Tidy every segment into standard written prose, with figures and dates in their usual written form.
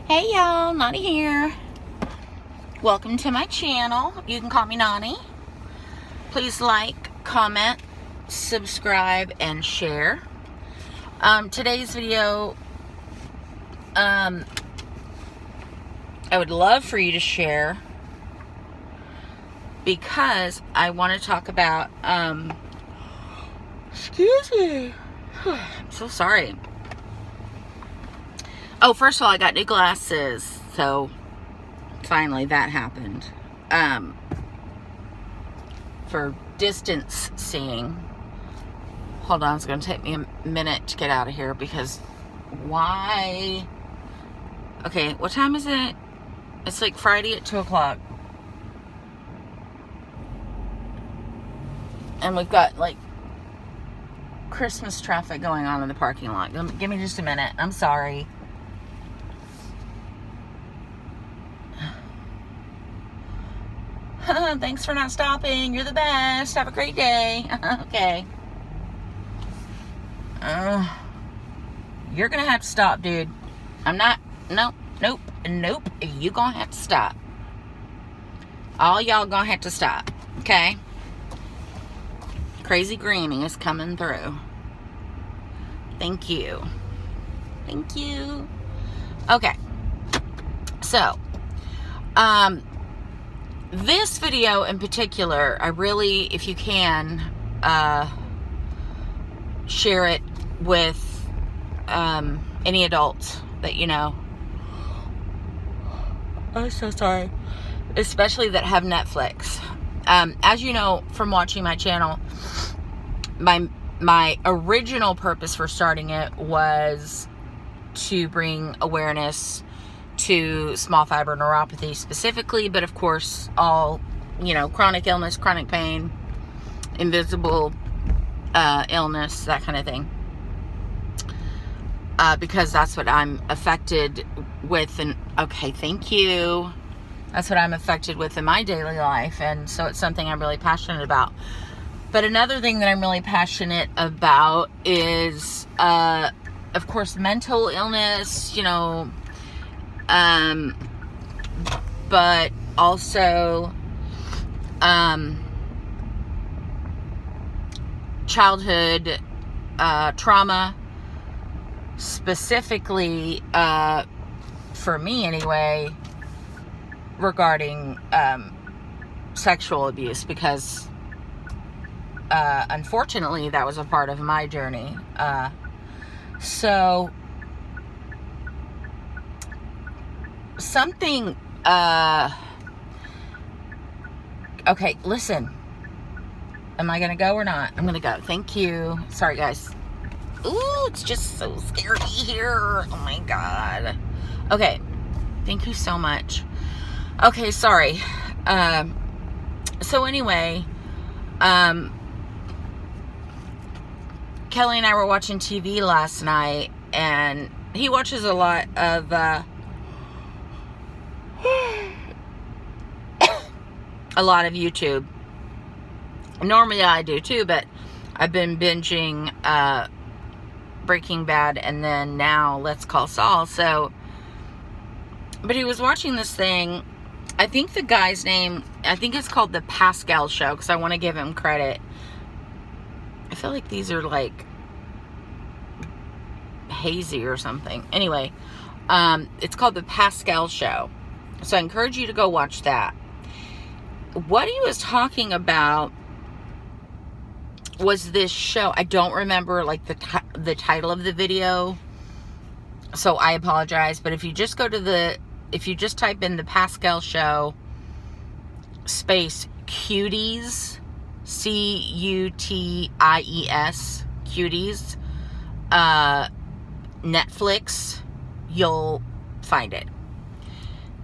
Hey y'all, Noni here. Welcome to my channel. You can call me Noni. Please like, comment, subscribe, and share. Today's video, I would love for you to share because I want to talk about, excuse me. I'm so sorry. Oh, first of all, I got new glasses, so finally that happened. For distance seeing. Hold on, it's going to take me a minute to get out of here because why? Okay, what time is it? It's like Friday at 2 o'clock. And we've got like Christmas traffic going on in the parking lot. Give me just a minute. I'm sorry. Thanks for not stopping. You're the best. Have a great day. Okay. You're gonna have to stop, dude. I'm not. Nope. You gonna have to stop. All y'all gonna have to stop. Okay. Crazy Granny is coming through. Thank you. Okay. So, this video in particular, I really, if you can, share it with any adults that you know. I'm so sorry. Especially that have Netflix. As you know from watching my channel, my original purpose for starting it was to bring awareness to small fiber neuropathy specifically, but of course all, chronic illness, chronic pain, invisible illness, that kind of thing, because that's what I'm affected with. And okay, thank you. That's what I'm affected with in my daily life, and so it's something I'm really passionate about. But another thing that I'm really passionate about is of course mental illness, but also childhood trauma, specifically for me anyway, regarding sexual abuse, because unfortunately that was a part of my journey. So something, okay, listen, am I gonna go or not? I'm gonna go. Thank you. Sorry guys. Ooh, it's just so scary here. Oh my God. Okay, thank you so much. Okay, sorry. So anyway, Kelly and I were watching TV last night, and he watches a lot of YouTube. Normally I do too, but I've been binging Breaking Bad and then now Let's Call Saul. So, but he was watching this thing. I think the guy's name, I think it's called The Pascal Show, because I want to give him credit. I feel like these are like hazy or something. Anyway, it's called The Pascal Show. So I encourage you to go watch that. What he was talking about was this show. I don't remember like the title of the video, so I apologize. But if you just if you just type in The Pascal Show space Cuties, Cuties, Cuties, Netflix, you'll find it.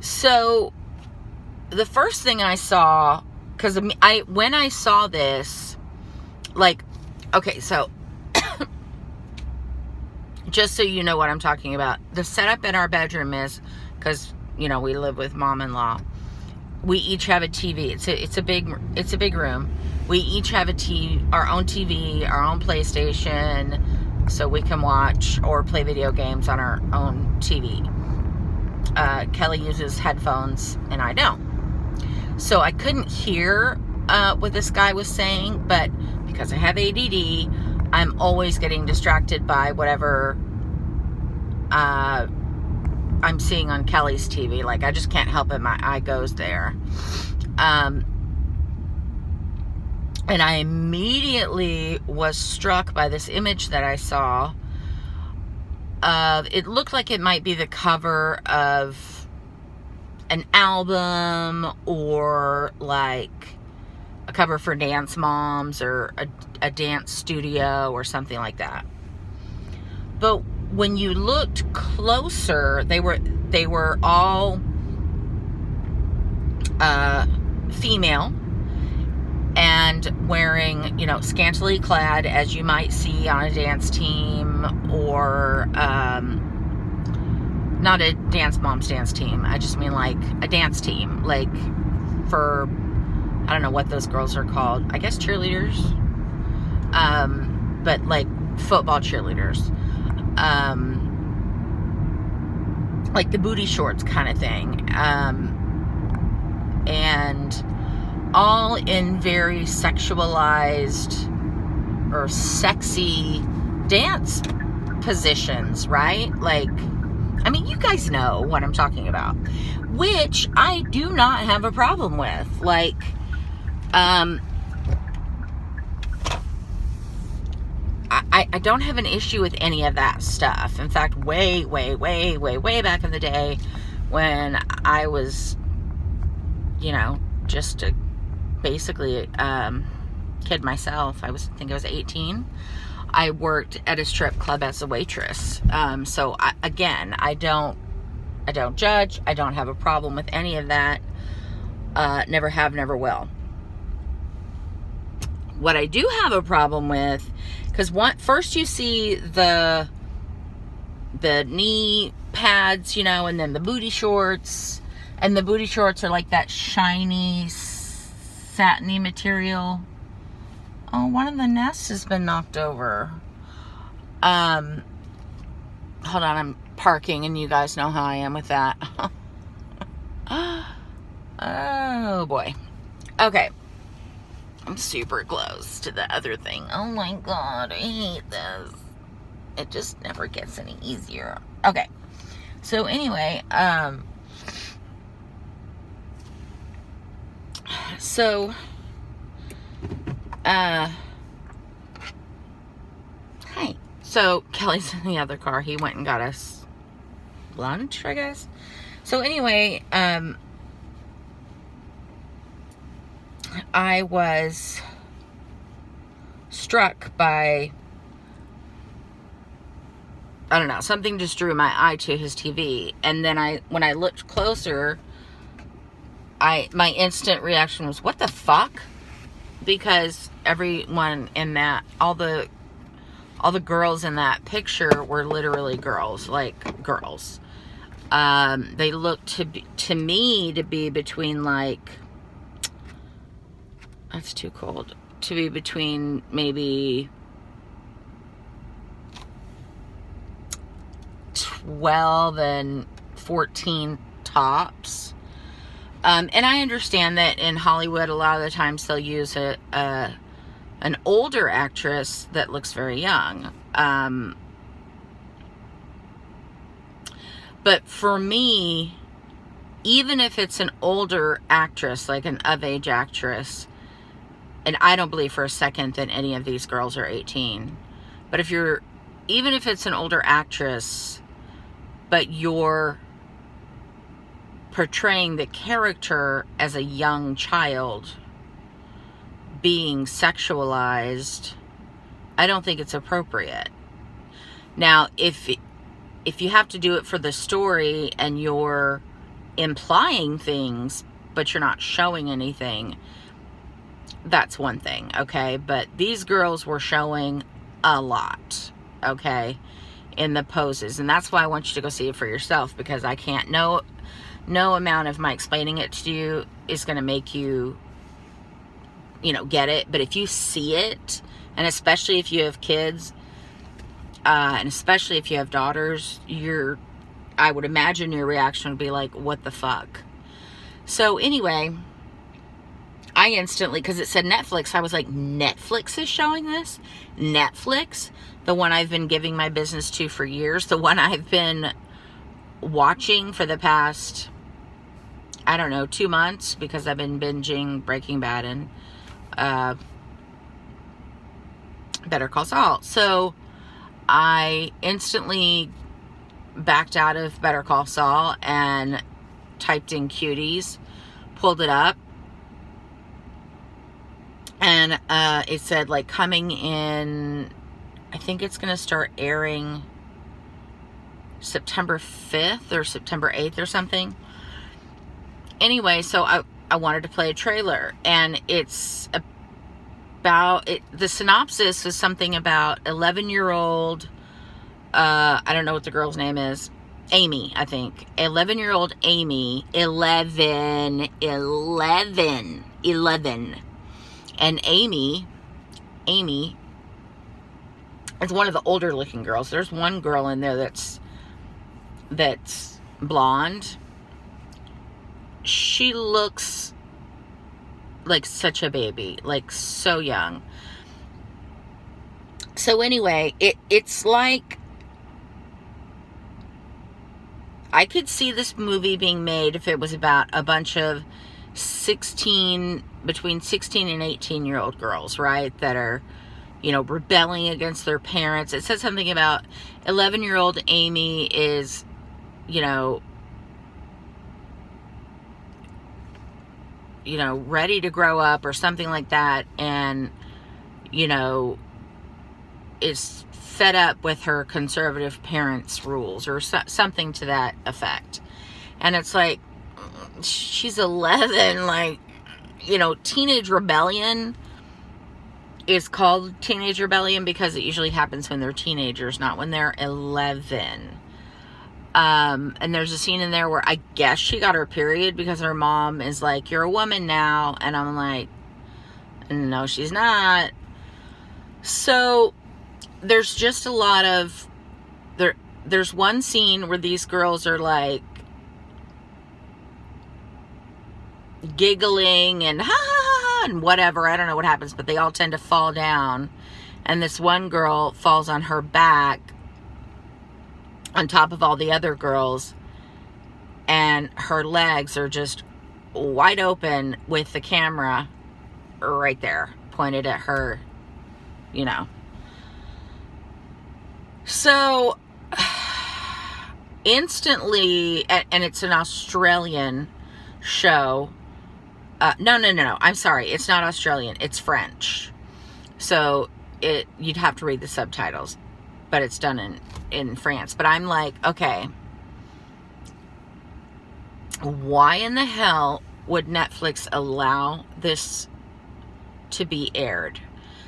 So the first thing I saw, because when I saw this, like, okay, so just so you know what I'm talking about, the setup in our bedroom is, because we live with mom-in-law, we each have a TV. It's a big room. We each have our own TV, our own PlayStation, so we can watch or play video games on our own TV. Kelly uses headphones and I don't. So I couldn't hear what this guy was saying, but because I have ADD, I'm always getting distracted by whatever I'm seeing on Kelly's TV. Like, I just can't help it. My eye goes there. And I immediately was struck by this image that I saw of, it looked like it might be the cover of an album, or like a cover for Dance Moms, or a dance studio or something like that. But when you looked closer, they were all female and wearing, scantily clad, as you might see on a dance team, or not a Dance Moms dance team. I just mean like a dance team, like for, I don't know what those girls are called. I guess cheerleaders. But like football cheerleaders. Like the booty shorts kind of thing. And all in very sexualized or sexy dance positions, right? Like, I mean, you guys know what I'm talking about, which I do not have a problem with. Like, I don't have an issue with any of that stuff. In fact, way back in the day when I was, just a basically kid myself. I think I was 18. I worked at a strip club as a waitress. So I don't judge. I don't have a problem with any of that. Never have, never will. What I do have a problem with, because first you see the knee pads, and then the booty shorts, and the booty shorts are like that shiny, satiny material. Oh, one of the nests has been knocked over. Hold on, I'm parking, and you guys know how I am with that. Oh boy. Okay. I'm super close to the other thing. Oh my god, I hate this. It just never gets any easier. Okay. So anyway, hi. So Kelly's in the other car. He went and got us lunch, I guess. So anyway, I was struck by, I don't know, something just drew my eye to his TV. And then when I looked closer, my instant reaction was, what the fuck? Because everyone in that, all the girls in that picture were literally girls, like girls. They looked to me to be between, like, that's too cold, to be between maybe 12 and 14 tops. And I understand that in Hollywood, a lot of the times they'll use an older actress that looks very young. But for me, even if it's an older actress, like an of-age actress, and I don't believe for a second that any of these girls are 18, but even if it's an older actress, but you're portraying the character as a young child being sexualized, I don't think it's appropriate. Now, if you have to do it for the story and you're implying things, but you're not showing anything, that's one thing, okay? But these girls were showing a lot, okay, in the poses. And that's why I want you to go see it for yourself, because I can't, no amount of my explaining it to you is going to make you, get it. But if you see it, and especially if you have kids, and especially if you have daughters, I would imagine your reaction would be like, what the fuck? So anyway, I instantly, because it said Netflix, I was like, Netflix is showing this? Netflix? The one I've been giving my business to for years, the one I've been watching for the past, I don't know, 2 months, because I've been binging Breaking Bad and Better Call Saul. So I instantly backed out of Better Call Saul and typed in Cuties, pulled it up, and it said like coming in, I think it's going to start airing September 5th or September 8th or something. Anyway, so I wanted to play a trailer, and it's about it. The synopsis was something about 11-year-old, I don't know what the girl's name is, Amy, I think. 11-year-old Amy, 11. And Amy is one of the older looking girls. There's one girl in there that's blonde. She looks like such a baby, like so young. So anyway, it's like, I could see this movie being made if it was about a bunch of between 16 and 18-year-old girls, right? That are, rebelling against their parents. It said something about 11-year-old Amy is, ready to grow up or something like that. And, is fed up with her conservative parents' rules or something to that effect. And it's like, she's 11, like, teenage rebellion is called teenage rebellion because it usually happens when they're teenagers, not when they're 11. And there's a scene in there where I guess she got her period because her mom is like, you're a woman now. And I'm like, no, she's not. So there's just a lot of, there's one scene where these girls are like giggling and ha ha ha and whatever. I don't know what happens, but they all tend to fall down. And this one girl falls on her back on top of all the other girls, and her legs are just wide open with the camera right there pointed at her, So instantly, and it's an Australian show. No. I'm sorry. It's not Australian. It's French. So you'd have to read the subtitles, but it's done in France. But I'm like, okay, why in the hell would Netflix allow this to be aired?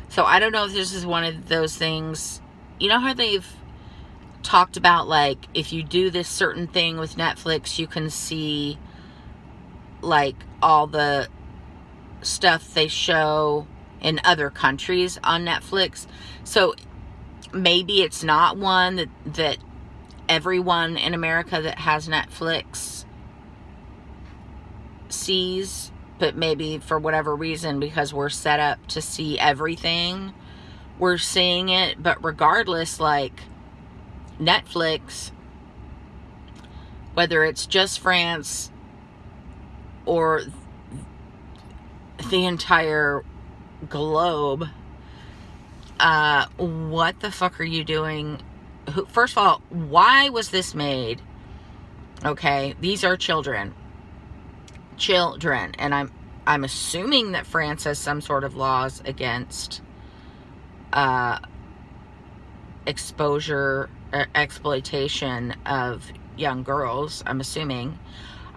So I don't know if this is one of those things, how they've talked about, like, if you do this certain thing with Netflix, you can see, like, all the stuff they show in other countries on Netflix. So maybe it's not one that everyone in America that has Netflix sees, but maybe for whatever reason, because we're set up to see everything, we're seeing it. But regardless, like, Netflix, whether it's just France or the entire globe, what the fuck are you doing? First of all, why was this made? Okay, these are children, and I'm assuming that France has some sort of laws against exploitation of young girls. I'm assuming.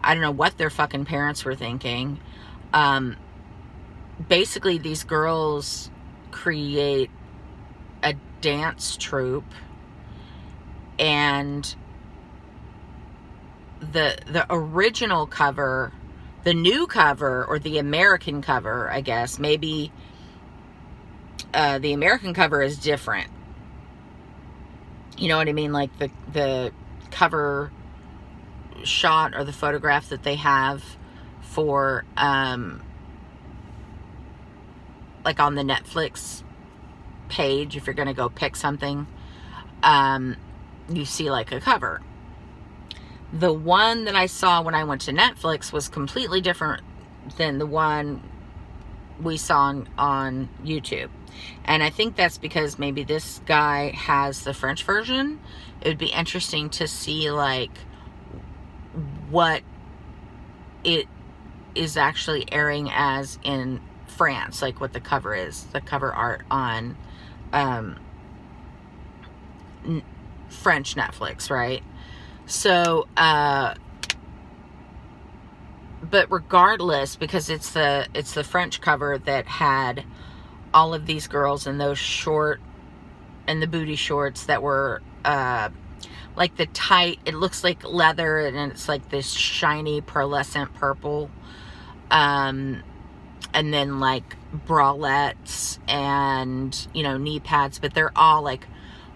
I don't know what their fucking parents were thinking. Basically, these girls create a dance troupe, and the original cover, the new cover, or the American cover, I guess, maybe the American cover is different. You know what I mean? Like the cover shot or the photograph that they have for, like on the Netflix page, if you're going to go pick something, you see like a cover. The one that I saw when I went to Netflix was completely different than the one we saw on YouTube. And I think that's because maybe this guy has the French version. It would be interesting to see like what it is actually airing as in France, like what the cover is, the cover art on French Netflix, right? So, but regardless, because it's the French cover that had all of these girls in those short, and the booty shorts that were, like the tight, it looks like leather, and it's like this shiny pearlescent purple, and then like bralettes and, you know, knee pads, but they're all like,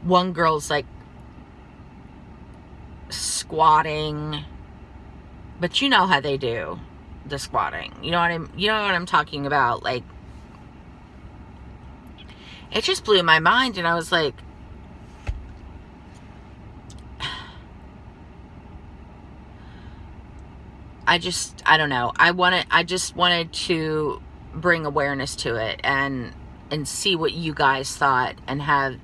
one girl's like squatting, but you know how they do the squatting, you know what I'm talking about. Like, it just blew my mind, and I was like, I don't know. I just wanted to bring awareness to it and see what you guys thought, and have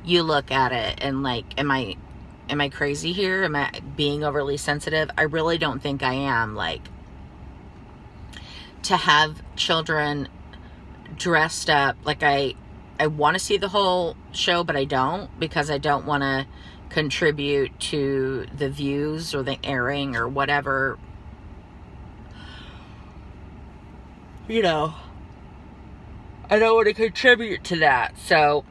you look at it and like, am I crazy here? Am I being overly sensitive? I really don't think I am. Like, to have children dressed up, like I want to see the whole show, but I don't, because I don't want to contribute to the views or the airing or whatever, you know. I don't want to contribute to that. So,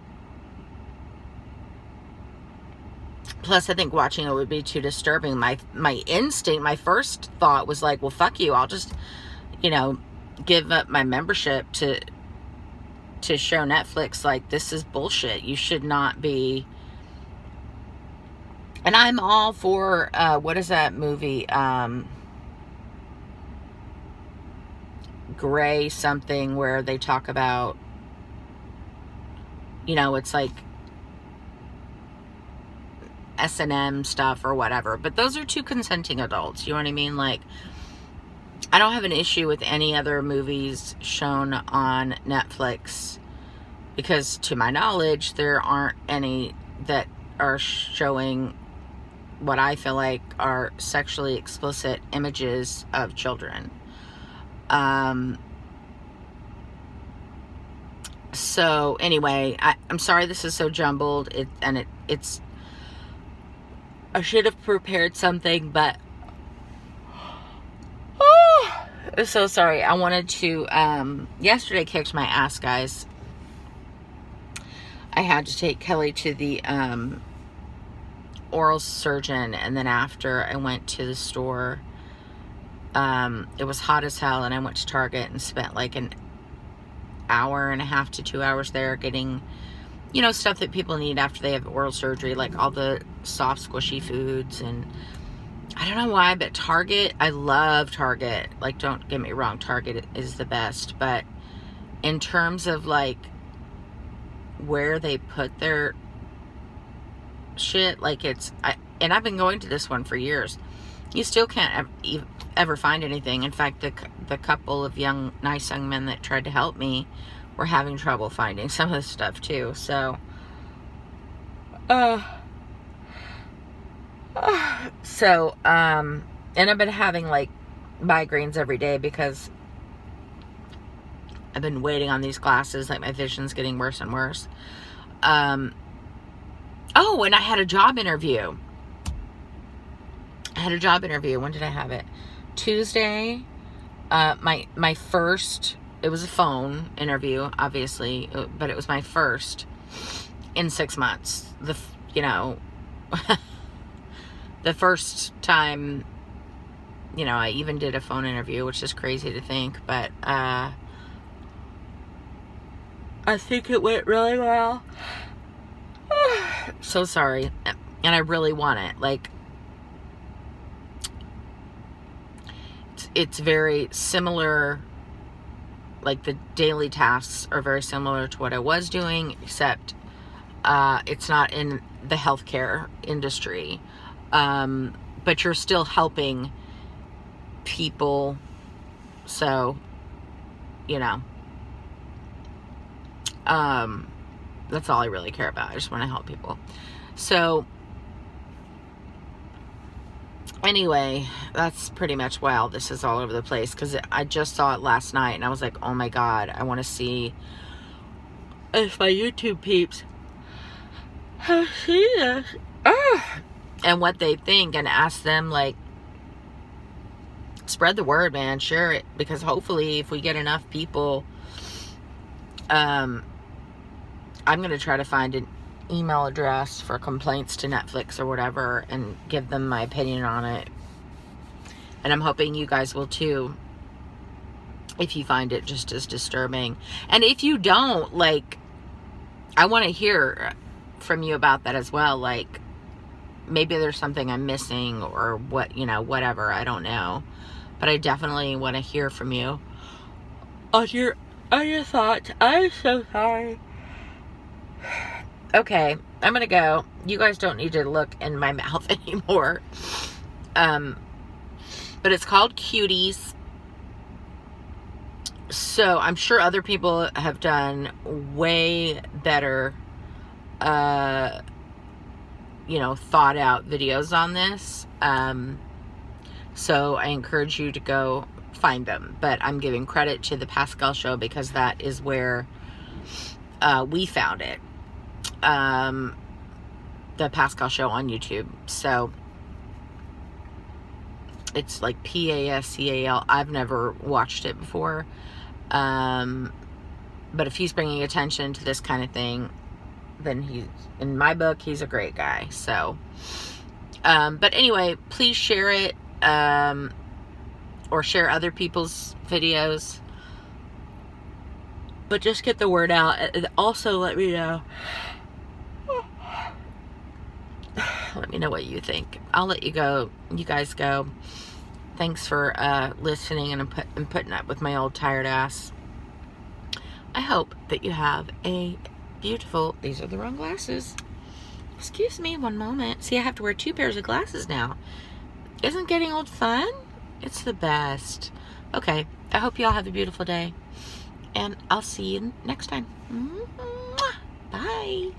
plus I think watching it would be too disturbing. My instinct, my first thought was like, well, fuck you, I'll just, you know, give up my membership to show Netflix. Like, this is bullshit. You should not be. And I'm all for, what is that movie? Gray something, where they talk about, you know, it's like S&M stuff or whatever. But those are two consenting adults. You know what I mean? Like, I don't have an issue with any other movies shown on Netflix, because to my knowledge, there aren't any that are showing what I feel like are sexually explicit images of children. So anyway, I'm sorry this is so jumbled. It's I should have prepared something, but I'm so sorry. I wanted to, yesterday kicked my ass, guys. I had to take Kelly to the, oral surgeon, and then after I went to the store, it was hot as hell, and I went to Target and spent like an hour and a half to 2 hours there getting, you know, stuff that people need after they have oral surgery, like all the soft squishy foods. And I don't know why, but Target, I love Target. Like, don't get me wrong, Target is the best, but in terms of like where they put their shit, like and I've been going to this one for years, you still can't ever find anything. In fact, the couple of nice young men that tried to help me were having trouble finding some of the stuff too. So, and I've been having like migraines every day because I've been waiting on these glasses. Like, my vision's getting worse and worse. Oh, and I had a job interview. When did I have it? Tuesday. My first, it was a phone interview, obviously, but it was my first in 6 months. You know, the first time, you know, I even did a phone interview, which is crazy to think, but I think it went really well. So sorry. And I really want it. Like, it's very similar. Like the daily tasks are very similar to what I was doing, except it's not in the healthcare industry. But you're still helping people. So, you know, that's all I really care about. I just want to help people. So, anyway, that's pretty much why all this is all over the place, because I just saw it last night and I was like, oh my God, I want to see if my YouTube peeps have seen this and what they think, and ask them, like, spread the word, man, share it, because hopefully if we get enough people, I'm going to try to find an email address for complaints to Netflix or whatever and give them my opinion on it. And I'm hoping you guys will too, if you find it just as disturbing. And if you don't, like, I want to hear from you about that as well. Like, maybe there's something I'm missing, or what, you know, whatever, I don't know. But I definitely want to hear from you on your thoughts. I'm so sorry. Okay, I'm gonna go. You guys don't need to look in my mouth anymore. But it's called Cuties. So I'm sure other people have done way better, you know, thought out videos on this. So I encourage you to go find them. But I'm giving credit to the Pascal Show because that is where we found it. The Pascal Show on YouTube. So it's like Pascal. I've never watched it before. But if he's bringing attention to this kind of thing, then he's, in my book, he's a great guy. So, but anyway, please share it, or share other people's videos. But just get the word out. And also let me know. Let me know what you think. I'll let you go. You guys go. Thanks for listening and putting up with my old tired ass. I hope that you have a beautiful... These are the wrong glasses. Excuse me, one moment. See, I have to wear 2 pairs of glasses now. Isn't getting old fun? It's the best. Okay, I hope you all have a beautiful day. And I'll see you next time. Bye.